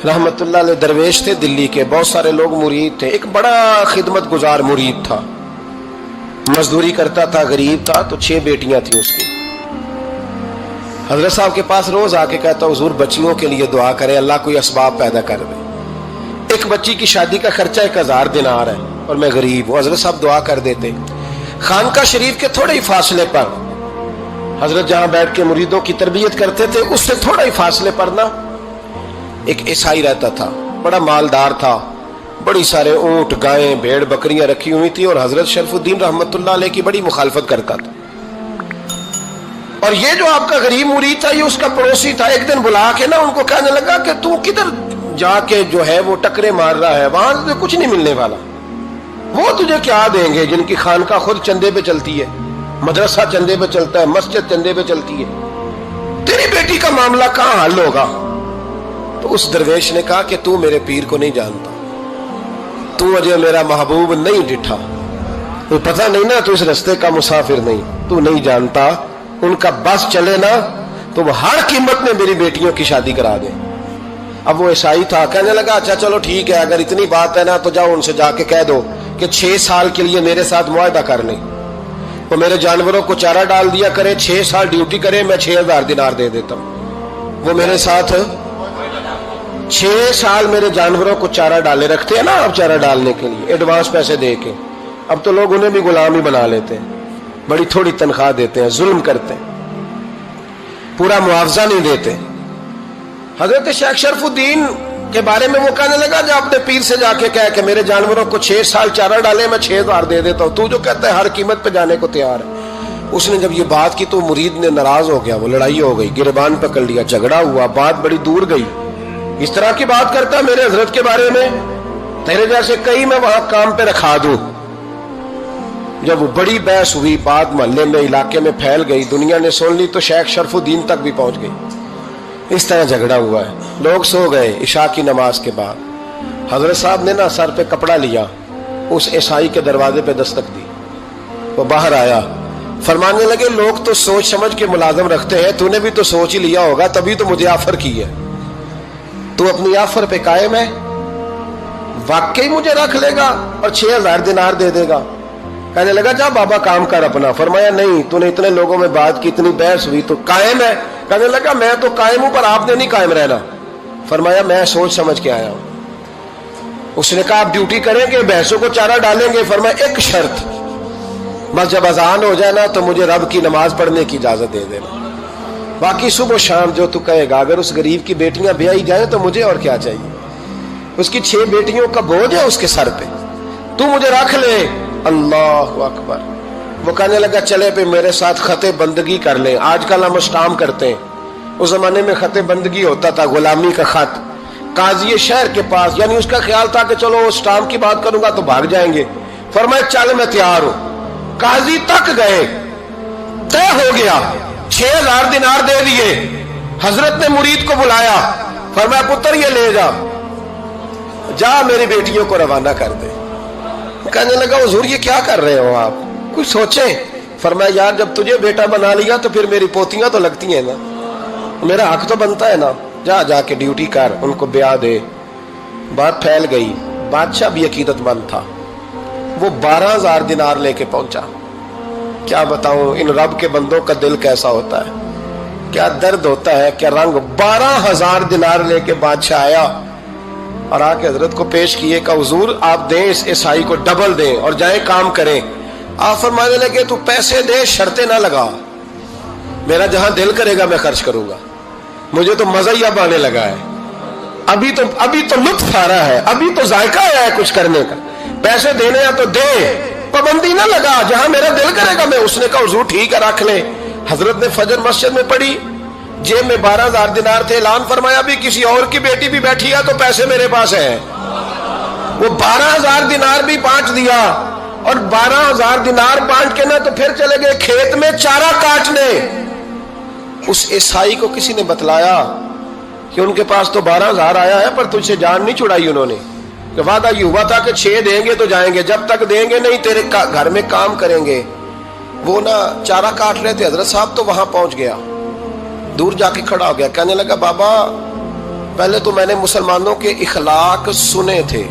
रहमतुल्लाह अलैह दरवेश थे दिल्ली के, बहुत सारे लोग मुरीद थे। एक बड़ा खिदमत गुजार मुरीद था, मजदूरी करता था, गरीब था, तो 6 बेटियां थी उसकी। हजरत साहब के पास रोज आके कहता, हुजूर बच्चियों के लिए दुआ करें, अल्लाह कोई असबाब पैदा कर दे। एक बच्ची की शादी का खर्चा 1000 दिनार है और मैं गरीब हूँ। हजरत साहब दुआ कर देते। खानका शरीफ के थोड़े ही फासले पर, हजरत जहां बैठ के मुरीदों की तरबियत करते थे, उससे थोड़ा ही फासले पर ना एक ईसाई रहता था, बड़ा मालदार था, बड़ी सारे ऊंट, गायें, भेड़, बकरियां रखी हुई थी और हजरत शरफुद्दीन रहमतुल्लाह अलैह की बड़ी मुखालफत करता था। और ये जो आपका गरीब मुरीद था, ये उसका पड़ोसी था। एक दिन बुला के ना उनको कहने लगा कि तू किधर जाके जो है वो टकरे मार रहा है, वहां तुझे कुछ नहीं मिलने वाला। वो तुझे क्या देंगे जिनकी खानका खुद चंदे पे चलती है, मदरसा चंदे पे चलता है, मस्जिद चंदे पे चलती है, तेरी बेटी का मामला कहां हल होगा? तो उस दरवेश ने कहा कि तू मेरे पीर को नहीं जानता, तू अजय मेरा महबूब नहीं डिठा, तो पता नहीं ना, तू इस रस्ते का मुसाफिर नहीं, तू नहीं जानता, उनका बस चले ना तो वो हर कीमत में मेरी बेटियों की शादी करा दे। अब वो ईसाई था, कहने लगा अच्छा चलो ठीक है, अगर इतनी बात है ना तो जाओ उनसे जाके कह दो कि 6 साल के लिए मेरे साथ मुआहदा कर लें, वो मेरे जानवरों को चारा डाल दिया करे, 6 साल ड्यूटी करे, मैं 6000 दिनार दे देता हूं। वो मेरे साथ 6 साल मेरे जानवरों को चारा डाले रखते हैं ना, अब चारा डालने के लिए एडवांस पैसे दे के। अब तो लोग उन्हें भी गुलाम ही बना लेते हैं, बड़ी थोड़ी तनख्वाह देते हैं, जुल्म करते हैं, पूरा मुआवजा नहीं देते। हजरत शेख शरफुद्दीन के बारे में वो कहने लगा, जब अपने पीर से जाके कह के मेरे जानवरों को 6 साल चारा डाले, मैं 6000 दे देता हूं, तू जो कहता है हर कीमत पे जाने को तैयार है। उसने जब ये बात की तो मुरीद ने नाराज हो गया, वो लड़ाई हो गई, गिरबान पकड़ लिया, झगड़ा हुआ, बात बड़ी दूर गई। इस तरह की बात करता है मेरे हजरत के बारे में, तेरे जैसे कई मैं वहां काम पे रखा दूं। जब वो बड़ी बहस हुई, बात मोहल्ले में, इलाके में फैल गई, दुनिया ने सुन ली, तो शेख शरफुद्दीन तक भी पहुंच गई। इस तरह झगड़ा हुआ है। लोग सो गए इशा की नमाज के बाद। हजरत साहब ने ना सर पे कपड़ा लिया, उस ईसाई के दरवाजे पे दस्तक दी, वो बाहर आया, फरमाने लगे लोग तो सोच समझ के मुलाजम रखते हैं, तूने भी तो सोच ही लिया होगा, तभी तो मुझे ऑफर की है। तू अपनी ऑफर पे कायम है? वाकई मुझे रख लेगा और 6000 दिनार दे देगा? कहने लगा जा बाबा काम कर अपना। फरमाया नहीं, तूने इतने लोगों में बात की, इतनी बहस हुई, तो कायम है? कहने लगा मैं तो कायम हूं, पर आपने नहीं कायम रहना। फरमाया मैं सोच समझ के आया हूं। उसने कहा आप ड्यूटी करेंगे, भैंसों को चारा डालेंगे? फरमाया एक शर्त, बस जब अजान हो जाए ना तो मुझे रब की नमाज पढ़ने की इजाजत दे देना, बाकी सुबह शाम जो तू कहेगा। अगर उस गरीब की बेटियां ब्याही जाए तो मुझे और क्या चाहिए? उसकी 6 बेटियों का बोझ है उसके सर पे, तू मुझे रख ले। अल्लाह अकबर। वो कहने लगा चले पे मेरे साथ खते बंदगी कर ले, आजकल हम स्टाम करते हैं, उस जमाने में खते बंदगी होता था, गुलामी का खत, काजी शहर के पास, यानी उसका ख्याल था कि चलो स्टाम की बात करूंगा तो भाग जाएंगे। फरमाया चल मैं तैयार हूं। काजी तक गए, तय हो गया, 6000 दिनार दे दिए। हजरत ने मुरीद को बुलाया, फरमाया पुत्र ये ले जा, जा मेरी बेटियों को रवाना कर दे। कहने लगा हुजूर ये क्या कर रहे हो आप, कुछ सोचें। फरमाया यार जब तुझे बेटा बना लिया तो फिर मेरी पोतियां तो लगती हैं ना, मेरा हक तो बनता है ना, जा जाके ड्यूटी कर, उनको ब्याह दे। बात फैल गई। बादशाह भी अकीदतमंद था, वो 12000 दिनार लेके पहुंचा। क्या बताऊं इन रब के बंदों का दिल कैसा होता है, क्या दर्द होता है, क्या रंग। 12000 दिनार लेके बादशाह आया और आके हजरत को पेश किए, का हुजूर आप दें इस ईसाई को, डबल दें और जाए काम करें। आप फरमाने लगे तू पैसे दे, शर्तें ना लगा, मेरा जहां दिल करेगा मैं खर्च करूंगा, मुझे तो मजा ही अब आने लगा है, अभी तो लुत्फ आ रहा है, अभी तो जायका आया है कुछ करने का, पैसे देने हैं तो दे, पाबंदी ना लगा, जहां मेरा दिल करेगा मैं। उसने कहा हुजूर ठीक है रख ले। हजरत ने फजर मस्जिद में पढ़ी, जेब में 12000 दिनार थे, ऐलान फरमाया भी किसी और की बेटी भी बैठी है तो पैसे मेरे पास है। वो 12000 दिनार भी बांट दिया और 12000 दिनार बांट के ना तो फिर चले गए खेत में चारा काटने। उस ईसाई को किसी ने बतलाया कि उनके पास तो 12000 आया है, पर तुझसे जान नहीं छुड़ाई उन्होंने, कि वादा ये हुआ था कि 6 देंगे तो जाएंगे, जब तक देंगे नहीं तेरे घर में काम करेंगे। वो ना चारा काट रहे थे, हजरत साहब तो वहां पहुंच गया, दूर जाके खड़ा हो गया, कहने लगा बाबा پہلے تو میں نے مسلمانوں کے اخلاق سنے تھے،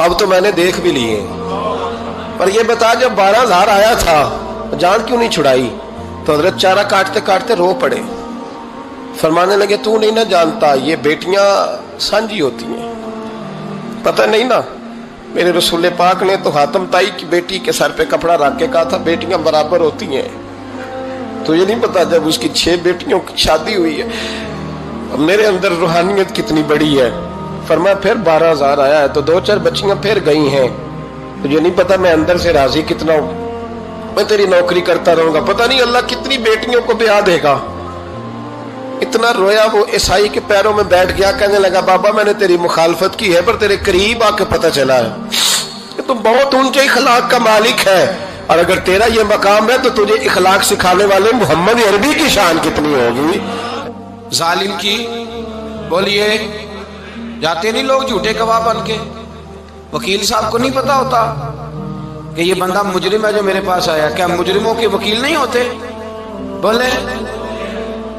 اب تو میں نے دیکھ بھی لیے۔ پر یہ بتا جب 12,000 آیا تھا جان کیوں نہیں چھڑائی؟ تو حضرت چارہ کاٹتے کاٹتے رو پڑے، فرمانے لگے تو نہیں نہ جانتا یہ بیٹیاں سانجھی ہوتی ہیں، پتہ نہیں نا؟ میرے رسول پاک نے تو حاتم تائی کی بیٹی کے سر پہ کپڑا رکھ کے کہا تھا بیٹیاں برابر ہوتی ہیں، تو یہ نہیں پتا جب اس کی 6 بیٹیوں کی شادی ہوئی ہے میرے اندر روحانیت کتنی بڑی ہے۔ فرمایا پھر 12,000 آیا ہے تو 2-4 بچیاں پھر گئی ہیں، تجھے نہیں پتا میں اندر سے راضی کتنا ہوں، میں تیری نوکری کرتا رہوں گا، پتہ نہیں اللہ کتنی بیٹیوں کو بیاہ دے گا۔ اتنا رویا وہ عیسائی کے پیروں میں بیٹھ گیا، کہنے لگا بابا میں نے تیری مخالفت کی ہے پر تیرے قریب آ کے پتہ چلا ہے کہ تم بہت اونچے اخلاق کا مالک ہے، اور اگر تیرا یہ مقام ہے تو تجھے اخلاق سکھانے والے محمد عربی کی شان کتنی ہوگی۔ ظالم کی بولیے جاتے نہیں لوگ جھوٹے گواہ بن کے، وکیل صاحب کو نہیں پتا ہوتا کہ یہ بندہ مجرم ہے جو میرے پاس آیا، کیا مجرموں کے وکیل نہیں ہوتے؟ بولے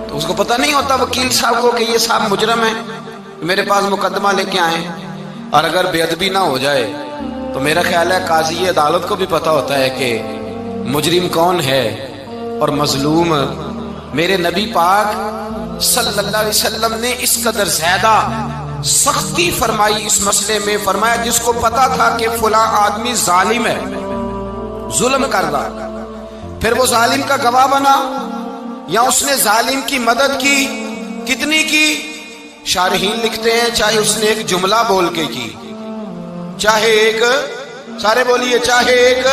تو اس کو پتہ نہیں ہوتا وکیل صاحب کو کہ یہ صاحب مجرم ہے، میرے پاس مقدمہ لے کے آئے، اور اگر بے ادبی نہ ہو جائے تو میرا خیال ہے قاضی عدالت کو بھی پتہ ہوتا ہے کہ مجرم کون ہے اور مظلوم۔ میرے نبی پاک صلی اللہ علیہ وسلم نے اس قدر زیادہ سختی فرمائی اس مسئلے میں، فرمایا جس کو پتا تھا کہ فلاں آدمی ظالم ہے، ظلم کر رہا، پھر وہ ظالم کا گواہ بنا یا اس نے ظالم کی مدد کی، کتنی کی؟ شارحین لکھتے ہیں چاہے اس نے ایک جملہ بول کے کی، چاہے ایک، سارے بولیے، چاہے ایک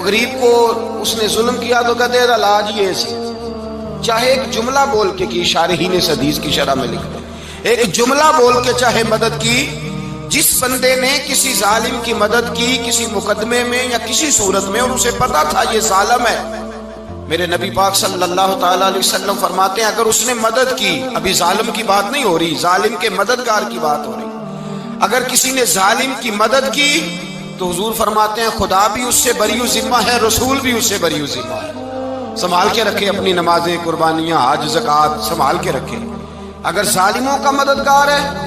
غریب کو اس نے ظلم کیا تو کہتے ہیں علاج یہ سی، چاہے ایک جملہ بول کے کی، شارحین اس حدیث کی شرح میں لکھتے ہیں ایک جملہ بول کے چاہے مدد کی، جس بندے نے کسی ظالم کی مدد کی کسی مقدمے میں یا کسی صورت میں اور اسے پتا تھا یہ ظالم ہے، میرے نبی پاک صلی اللہ تعالی علیہ وسلم فرماتے ہیں اگر اس نے مدد کی، ابھی ظالم کی بات نہیں ہو رہی، ظالم کے مددگار کی بات ہو رہی، اگر کسی نے ظالم کی مدد کی تو حضور فرماتے ہیں خدا بھی اس سے بری و ذمہ ہے، رسول بھی اس سے بری و ذمہ ہے۔ سنبھال کے رکھے اپنی نمازیں، قربانیاں، حج، زکوٰۃ سنبھال کے رکھے۔ اگر ظالموں کا مددگار ہے،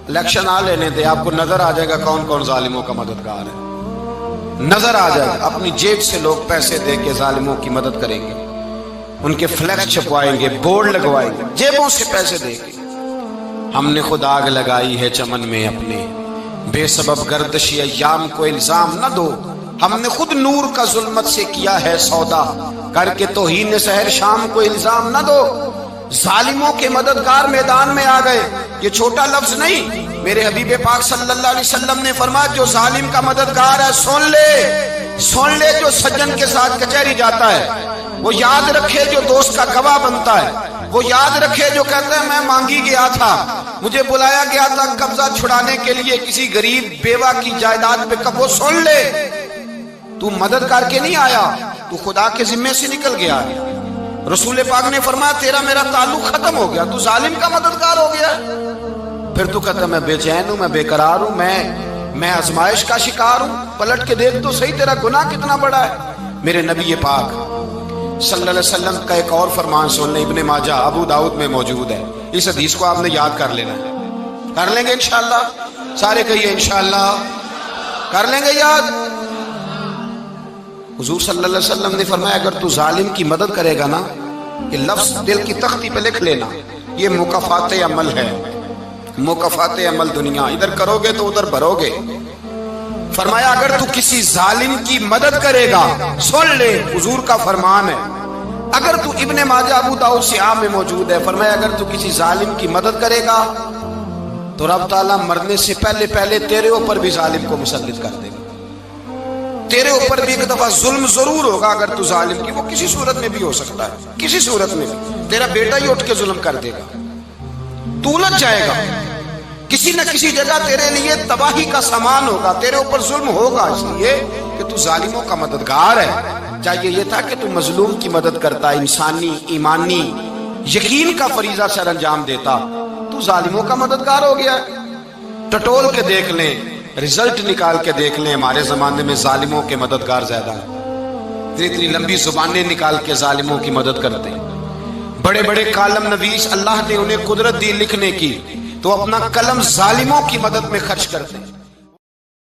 الیکشن آ لینے دے، آپ کو نظر آ جائے گا کون کون ظالموں کا مددگار ہے، نظر آ جائے گا۔ اپنی جیب سے لوگ پیسے دے کے ظالموں کی مدد کریں گے، ان کے فلیکس چھپوائیں گے، بورڈ لگوائیں گے، جیبوں سے پیسے دے کے۔ ہم نے خود آگ لگائی ہے چمن میں اپنے، بے سبب گردشی ایام کو الزام نہ دو، ہم نے خود نور کا ظلمت سے کیا ہے سودا، کر کے توہین سحر شام کو الزام نہ دو۔ ظالموں کے مددگار میدان میں آ گئے، یہ چھوٹا لفظ نہیں، میرے حبیب پاک صلی اللہ علیہ وسلم نے فرمایا جو ظالم کا مددگار ہے سن لے جو سجن کے ساتھ کچہری جاتا ہے، وہ یاد رکھے جو دوست کا گواہ بنتا ہے، وہ یاد رکھے جو کہتا ہے میں مانگی گیا تھا، مجھے بلایا گیا تھا قبضہ چھڑانے کے لیے کسی غریب بیوہ کی جائیداد پہ، وہ سن لے تو مدد کر کے نہیں آیا، تو خدا کے ذمے سے نکل گیا ہے۔ رسول پاک نے فرمایا تیرا میرا تعلق ختم ہو گیا، تو ظالم کا مددگار ہو گیا، پھر تو کہتا میں بے چین ہوں، میں بے قرار ہوں، میں آزمائش کا شکار ہوں، پلٹ کے دیکھ تو صحیح تیرا گناہ کتنا بڑا ہے۔ میرے نبی پاک صلی اللہ علیہ وسلم کا ایک اور فرمان سن لیں، ابن ماجہ ابو داؤد میں موجود ہے، اس حدیث کو آپ نے یاد کر لینا ہے، کر لیں گے انشاءاللہ، سارے کہیے انشاءاللہ، کر لیں گے یاد۔ حضور صلی اللہ علیہ وسلم نے فرمایا اگر تو ظالم کی مدد کرے گا نا، یہ لفظ دل کی تختی پہ لکھ لینا، یہ مکافات عمل ہے، مکافات عمل دنیا، ادھر کرو گے تو ادھر بھرو گے۔ فرمایا اگر تو کسی ظالم کی مدد کرے گا، سن لے حضور کا فرمان ہے، اگر تو ابن ماجہ ابو داؤد سیاہ میں موجود ہے، فرمایا اگر تو کسی ظالم کی مدد کرے گا تو رب تعالیٰ مرنے سے پہلے تیرے اوپر بھی ظالم کو مسلط کر دے گا، تیرے اوپر بھی ایک دفعہ ظلم ضرور ہوگا اگر تو ظالم کی، وہ کسی صورت میں بھی ہو سکتا ہے، کسی صورت میں بھی تیرا بیٹا ہی اٹھ کے ظلم کر دے گا، تو الجھ جائے گا، کسی نہ کسی جگہ تیرے لیے تباہی کا سامان ہوگا، تیرے اوپر ظلم ہوگا، اس لیے کہ تو ظالموں کا مددگار ہے۔ چاہیے یہ تھا کہ تو مظلوم کی مدد کرتا، انسانی ایمانی یقین کا فریضہ سر انجام دیتا، تو ظالموں کا مددگار ہو گیا۔ ٹٹول کے دیکھ لیں، رزلٹ نکال کے دیکھ لیں، ہمارے زمانے میں ظالموں کے مددگار زیادہ ہیں، اتنی لمبی زبانیں نکال کے ظالموں کی مدد کرتے ہیں، بڑے بڑے کالم نویس اللہ نے انہیں قدرت دی لکھنے کی تو اپنا قلم ظالموں کی مدد میں خرچ کرتے ہیں.